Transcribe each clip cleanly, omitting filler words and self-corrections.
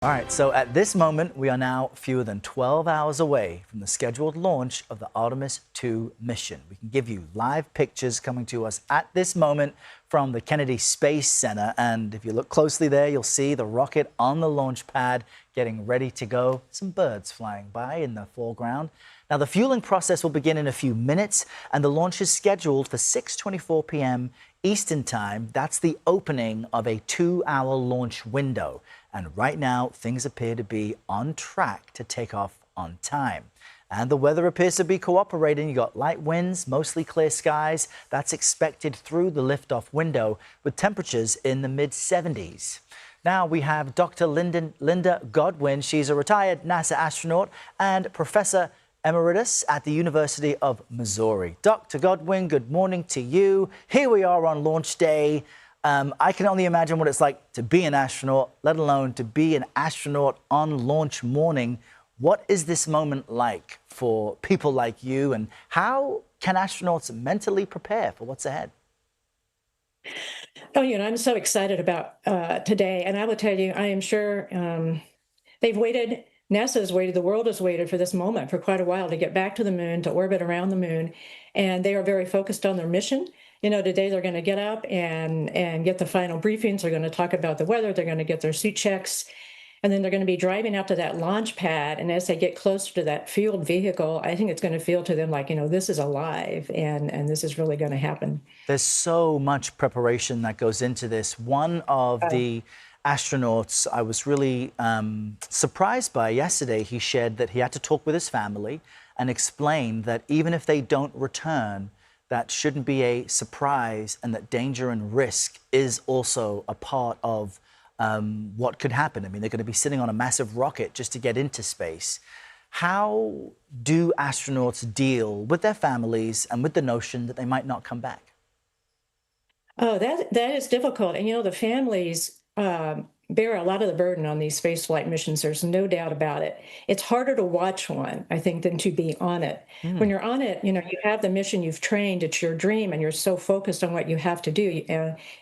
All right, so at this moment, we are now fewer than 12 hours away from the scheduled launch of the Artemis II mission. We can give you live pictures coming to us at this moment from the Kennedy Space Center. And if you look closely there, you'll see the rocket on the launch pad getting ready to go. Some birds flying by in the foreground. Now, the fueling process will begin in a few minutes, and the launch is scheduled for 6:24 p.m. Eastern Time. That's the opening of a 2-hour launch window. And right now, things appear to be on track to take off on time. And the weather appears to be cooperating. You got light winds, mostly clear skies. That's expected through the liftoff window with temperatures in the mid-70s. Now we have Dr. Linda Godwin. She's a retired NASA astronaut and professor emeritus at the University of Missouri. Dr. Godwin, good morning to you. Here we are on launch day. I can only imagine what it's like to be an astronaut, let alone to be an astronaut on launch morning. What is this moment like for people like you, and how can astronauts mentally prepare for what's ahead? Oh, I'm so excited about today. And I will tell you, I am sure they've waited, NASA has waited, the world has waited for this moment for quite a while to get back to the moon, to orbit around the moon. And they are very focused on their mission. Today they're going to get up and get the final briefings. They're going to talk about the weather. They're going to get their suit checks. And then they're going to be driving out to that launch pad. And as they get closer to that fueled vehicle, I think it's going to feel to them like, this is alive and this is really going to happen. There's so much preparation that goes into this. One of the astronauts I was really surprised by yesterday, he shared that he had to talk with his family and explain that even if they don't return, that shouldn't be a surprise, and that danger and risk is also a part of what could happen. I mean, they're going to be sitting on a massive rocket just to get into space. How do astronauts deal with their families and with the notion that they might not come back? Oh, that is difficult. And the families bear a lot of the burden on these spaceflight missions. There's no doubt about it. It's harder to watch one, I think, than to be on it. When you're on it, you have the mission, you've trained, it's your dream, and you're so focused on what you have to do.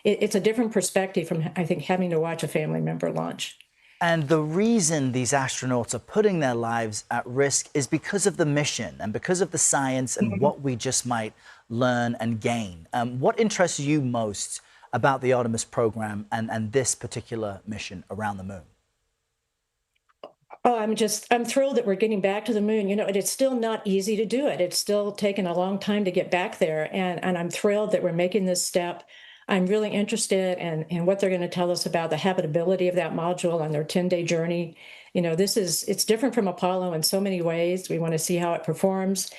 It's a different perspective from, I think, having to watch a family member launch. And the reason these astronauts are putting their lives at risk is because of the mission and because of the science and what we just might learn and gain. What interests you most about the Artemis program and this particular mission around the moon? Oh, I'm thrilled that we're getting back to the moon. And it's still not easy to do it. It's still taken a long time to get back there. And I'm thrilled that we're making this step. I'm really interested in what they're going to tell us about the habitability of that module on their 10-day journey. It's different from Apollo in so many ways. We want to see how it performs.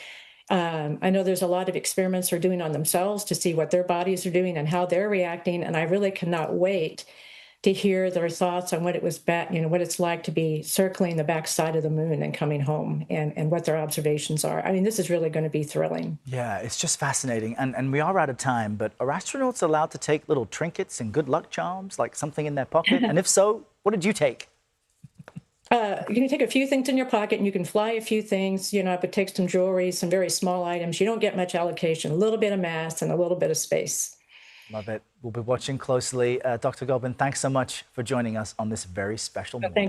I know there's a lot of experiments they're doing on themselves to see what their bodies are doing and how they're reacting. And I really cannot wait to hear their thoughts on what what it's like to be circling the backside of the moon and coming home, and what their observations are. I mean, this is really going to be thrilling. Yeah, it's just fascinating. And we are out of time, but are astronauts allowed to take little trinkets and good luck charms, like something in their pocket? And if so, what did you take? You can take a few things in your pocket and you can fly a few things, but take some jewelry, some very small items. You don't get much allocation, a little bit of mass and a little bit of space. Love it. We'll be watching closely. Dr. Godwin, thanks so much for joining us on this very special morning. Thank